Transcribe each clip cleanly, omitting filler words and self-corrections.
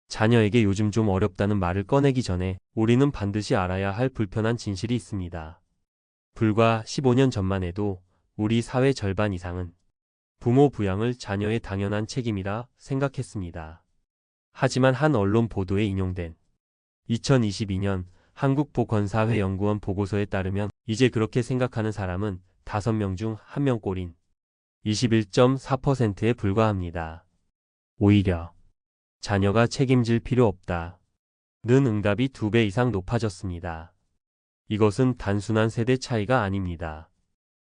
자녀에게 요즘 좀 어렵다는 말을 꺼내기 전에 우리는 반드시 알아야 할 불편한 진실이 있습니다. 불과 15년 전만 해도 우리 사회 절반 이상은 부모 부양을 자녀의 당연한 책임이라 생각했습니다. 하지만 한 언론 보도에 인용된 2022년 한국보건사회연구원 보고서에 따르면 이제 그렇게 생각하는 사람은 5명 중 1명꼴인 21.4%에 불과합니다. 오히려 자녀가 책임질 필요 없다 는 응답이 2배 이상 높아졌습니다. 이것은 단순한 세대 차이가 아닙니다.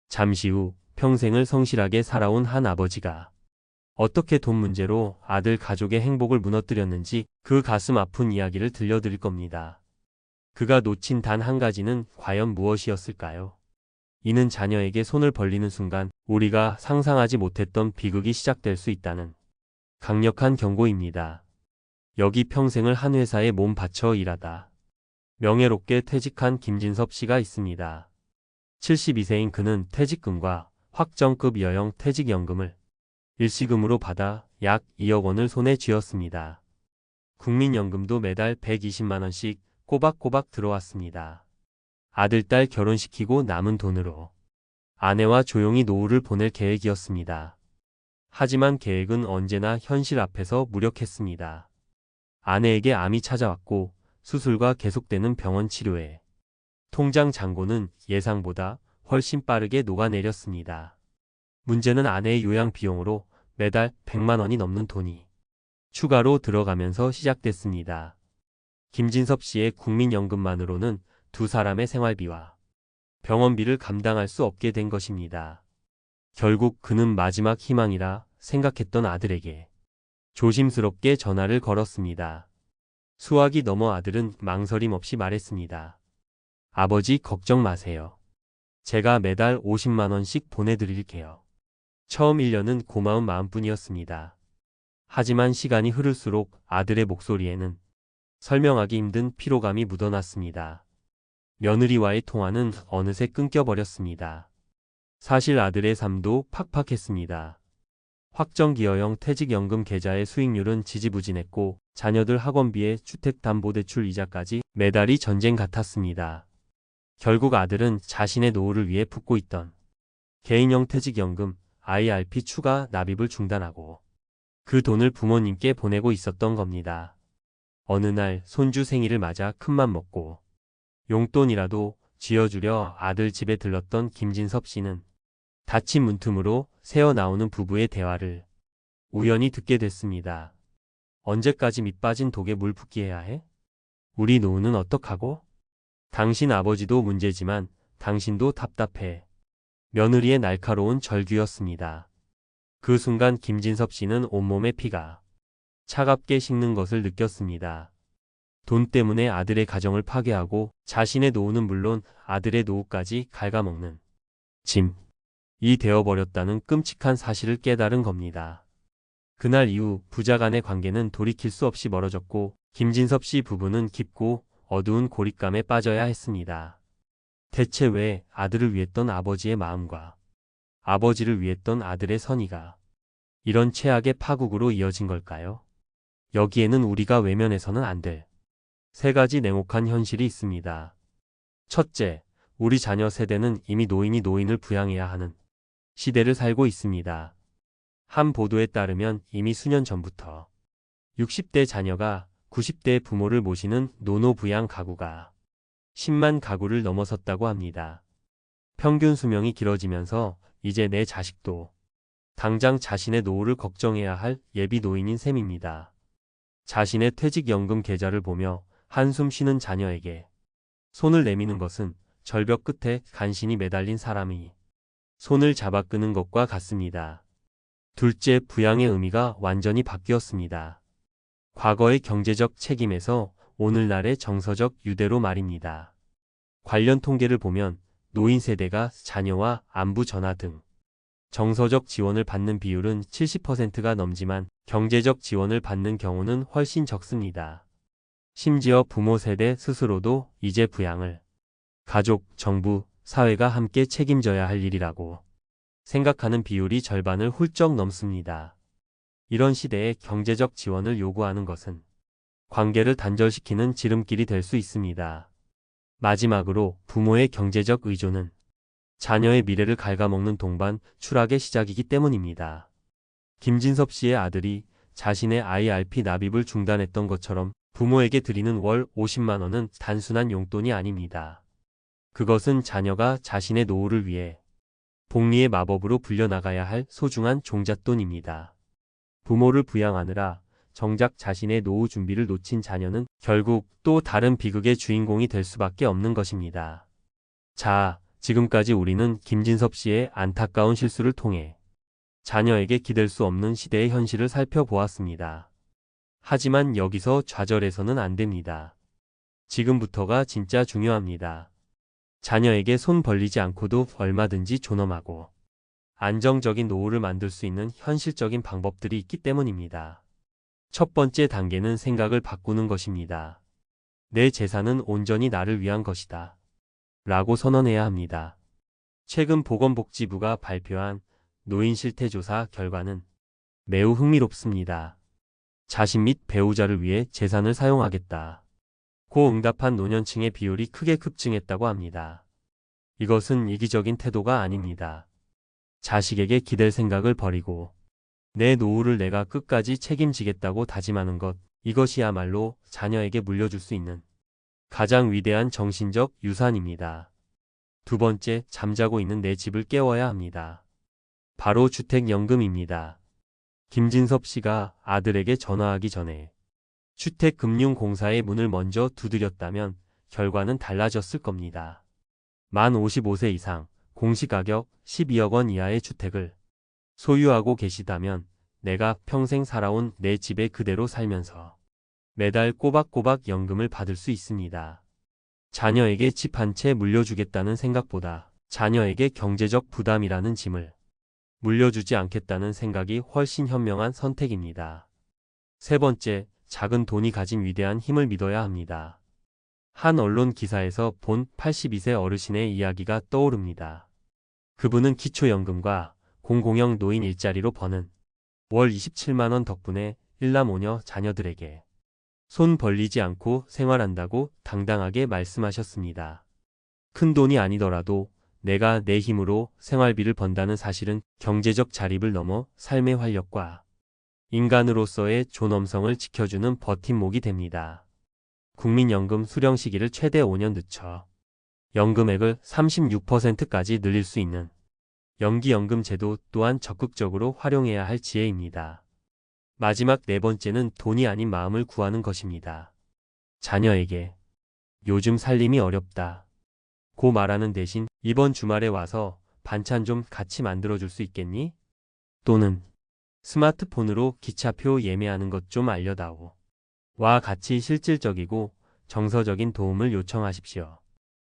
잠시 후 평생을 성실하게 살아온 한 아버지가 어떻게 돈 문제로 아들 가족의 행복을 무너뜨렸는지 그 가슴 아픈 이야기를 들려드릴 겁니다. 그가 놓친 단 한 가지는 과연 무엇이었을까요? 이는 자녀에게 손을 벌리는 순간 우리가 상상하지 못했던 비극이 시작될 수 있다는 강력한 경고입니다. 여기 평생을 한 회사에 몸 바쳐 일하다 명예롭게 퇴직한 김진섭 씨가 있습니다. 72세인 그는 퇴직금과 확정급 여형 퇴직연금을 일시금으로 받아 약 2억 원을 손에 쥐었습니다. 국민연금도 매달 120만 원씩 꼬박꼬박 들어왔습니다. 아들, 딸 결혼시키고 남은 돈으로 아내와 조용히 노후를 보낼 계획이었습니다. 하지만 계획은 언제나 현실 앞에서 무력했습니다. 아내에게 암이 찾아왔고 수술과 계속되는 병원 치료에 통장 잔고는 예상보다 훨씬 빠르게 녹아내렸습니다. 문제는 아내의 요양 비용으로 매달 100만 원이 넘는 돈이 추가로 들어가면서 시작됐습니다. 김진섭 씨의 국민연금만으로는 두 사람의 생활비와 병원비를 감당할 수 없게 된 것입니다. 결국 그는 마지막 희망이라 생각했던 아들에게 조심스럽게 전화를 걸었습니다. 수학이 넘어 아들은 망설임 없이 말했습니다. 아버지, 걱정 마세요. 제가 매달 50만 원씩 보내드릴게요. 처음 1년은 고마운 마음뿐이었습니다. 하지만 시간이 흐를수록 아들의 목소리에는 설명하기 힘든 피로감이 묻어났습니다. 며느리와의 통화는 어느새 끊겨버렸습니다. 사실 아들의 삶도 팍팍했습니다. 확정기여형 퇴직연금 계좌의 수익률은 지지부진했고 자녀들 학원비에 주택담보대출 이자까지 매달이 전쟁 같았습니다. 결국 아들은 자신의 노후를 위해 붓고 있던 개인형 퇴직연금 IRP 추가 납입을 중단하고 그 돈을 부모님께 보내고 있었던 겁니다. 어느 날 손주 생일을 맞아 큰맘 먹고 용돈이라도 쥐어주려 아들 집에 들렀던 김진섭 씨는 닫힌 문틈으로 새어나오는 부부의 대화를 우연히 듣게 됐습니다. 언제까지 밑빠진 독에 물 붓기 해야 해? 우리 노후는 어떡하고? 당신 아버지도 문제지만 당신도 답답해. 며느리의 날카로운 절규였습니다. 그 순간 김진섭 씨는 온몸에 피가 차갑게 식는 것을 느꼈습니다. 돈 때문에 아들의 가정을 파괴하고 자신의 노후는 물론 아들의 노후까지 갉아먹는 짐이 되어버렸다는 끔찍한 사실을 깨달은 겁니다. 그날 이후 부자 간의 관계는 돌이킬 수 없이 멀어졌고 김진섭 씨 부부는 깊고 어두운 고립감에 빠져야 했습니다. 대체 왜 아들을 위했던 아버지의 마음과 아버지를 위했던 아들의 선의가 이런 최악의 파국으로 이어진 걸까요? 여기에는 우리가 외면해서는 안 될 3가지 냉혹한 현실이 있습니다. 첫째, 우리 자녀 세대는 이미 노인이 노인을 부양해야 하는 시대를 살고 있습니다. 한 보도에 따르면 이미 수년 전부터 60대 자녀가 90대 부모를 모시는 노노부양 가구가 10만 가구를 넘어섰다고 합니다. 평균 수명이 길어지면서 이제 내 자식도 당장 자신의 노후를 걱정해야 할 예비 노인인 셈입니다. 자신의 퇴직연금 계좌를 보며 한숨 쉬는 자녀에게 손을 내미는 것은 절벽 끝에 간신히 매달린 사람이 손을 잡아 끄는 것과 같습니다. 둘째, 부양의 의미가 완전히 바뀌었습니다. 과거의 경제적 책임에서 오늘날의 정서적 유대로 말입니다. 관련 통계를 보면 노인 세대가 자녀와 안부 전화 등 정서적 지원을 받는 비율은 70%가 넘지만 경제적 지원을 받는 경우는 훨씬 적습니다. 심지어 부모 세대 스스로도 이제 부양을 가족, 정부, 사회가 함께 책임져야 할 일이라고 생각하는 비율이 절반을 훌쩍 넘습니다. 이런 시대에 경제적 지원을 요구하는 것은 관계를 단절시키는 지름길이 될 수 있습니다. 마지막으로 부모의 경제적 의존은 자녀의 미래를 갉아먹는 동반 추락의 시작이기 때문입니다. 김진섭 씨의 아들이 자신의 IRP 납입을 중단했던 것처럼 부모에게 드리는 월 50만 원은 단순한 용돈이 아닙니다. 그것은 자녀가 자신의 노후를 위해 복리의 마법으로 불려나가야 할 소중한 종잣돈입니다. 부모를 부양하느라 정작 자신의 노후 준비를 놓친 자녀는 결국 또 다른 비극의 주인공이 될 수밖에 없는 것입니다. 자, 지금까지 우리는 김진섭 씨의 안타까운 실수를 통해 자녀에게 기댈 수 없는 시대의 현실을 살펴보았습니다. 하지만 여기서 좌절해서는 안 됩니다. 지금부터가 진짜 중요합니다. 자녀에게 손 벌리지 않고도 얼마든지 존엄하고 안정적인 노후를 만들 수 있는 현실적인 방법들이 있기 때문입니다. 첫 번째 단계는 생각을 바꾸는 것입니다. 내 재산은 온전히 나를 위한 것이다. 라고 선언해야 합니다. 최근 보건복지부가 발표한 노인 실태조사 결과는 매우 흥미롭습니다. 자신 및 배우자를 위해 재산을 사용하겠다. 고 응답한 노년층의 비율이 크게 급증했다고 합니다. 이것은 이기적인 태도가 아닙니다. 자식에게 기댈 생각을 버리고 내 노후를 내가 끝까지 책임지겠다고 다짐하는 것, 이것이야말로 자녀에게 물려줄 수 있는 가장 위대한 정신적 유산입니다. 두 번째, 잠자고 있는 내 집을 깨워야 합니다. 바로 주택연금입니다. 김진섭 씨가 아들에게 전화하기 전에 주택금융공사의 문을 먼저 두드렸다면 결과는 달라졌을 겁니다. 만 55세 이상, 공시가격 12억 원 이하의 주택을 소유하고 계시다면 내가 평생 살아온 내 집에 그대로 살면서 매달 꼬박꼬박 연금을 받을 수 있습니다. 자녀에게 집 한 채 물려주겠다는 생각보다 자녀에게 경제적 부담이라는 짐을 물려주지 않겠다는 생각이 훨씬 현명한 선택입니다. 세 번째, 작은 돈이 가진 위대한 힘을 믿어야 합니다. 한 언론 기사에서 본 82세 어르신의 이야기가 떠오릅니다. 그분은 기초연금과 공공형 노인 일자리로 버는 월 27만 원 덕분에 일남 오녀 자녀들에게 손 벌리지 않고 생활한다고 당당하게 말씀하셨습니다. 큰 돈이 아니더라도 내가 내 힘으로 생활비를 번다는 사실은 경제적 자립을 넘어 삶의 활력과 인간으로서의 존엄성을 지켜주는 버팀목이 됩니다. 국민연금 수령 시기를 최대 5년 늦춰 연금액을 36%까지 늘릴 수 있는 연기연금 제도 또한 적극적으로 활용해야 할 지혜입니다. 마지막 네 번째는 돈이 아닌 마음을 구하는 것입니다. 자녀에게 요즘 살림이 어렵다 고 말하는 대신 이번 주말에 와서 반찬 좀 같이 만들어줄 수 있겠니? 또는 스마트폰으로 기차표 예매하는 것 좀 알려다오. 와 같이 실질적이고 정서적인 도움을 요청하십시오.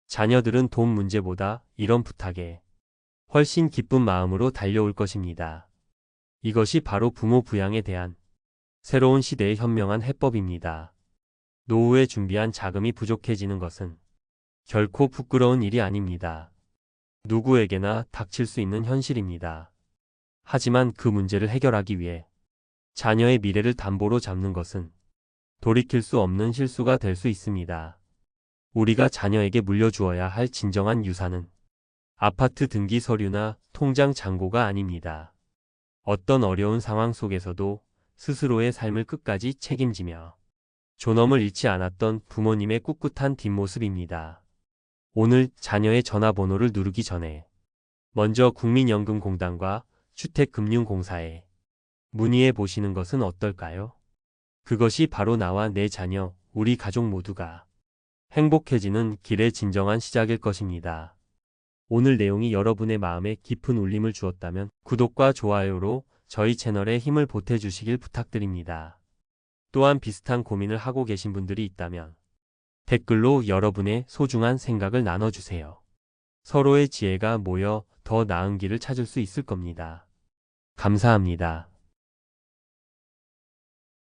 자녀들은 돈 문제보다 이런 부탁에 훨씬 기쁜 마음으로 달려올 것입니다. 이것이 바로 부모 부양에 대한 새로운 시대의 현명한 해법입니다. 노후에 준비한 자금이 부족해지는 것은 결코 부끄러운 일이 아닙니다. 누구에게나 닥칠 수 있는 현실입니다. 하지만 그 문제를 해결하기 위해 자녀의 미래를 담보로 잡는 것은 돌이킬 수 없는 실수가 될 수 있습니다. 우리가 자녀에게 물려주어야 할 진정한 유산은 아파트 등기 서류나 통장 잔고가 아닙니다. 어떤 어려운 상황 속에서도 스스로의 삶을 끝까지 책임지며 존엄을 잃지 않았던 부모님의 꿋꿋한 뒷모습입니다. 오늘 자녀의 전화번호를 누르기 전에 먼저 국민연금공단과 주택금융공사에 문의해 보시는 것은 어떨까요? 그것이 바로 나와 내 자녀, 우리 가족 모두가 행복해지는 길의 진정한 시작일 것입니다. 오늘 내용이 여러분의 마음에 깊은 울림을 주었다면 구독과 좋아요로 저희 채널에 힘을 보태주시길 부탁드립니다. 또한 비슷한 고민을 하고 계신 분들이 있다면 댓글로 여러분의 소중한 생각을 나눠주세요. 서로의 지혜가 모여 더 나은 길을 찾을 수 있을 겁니다. 감사합니다.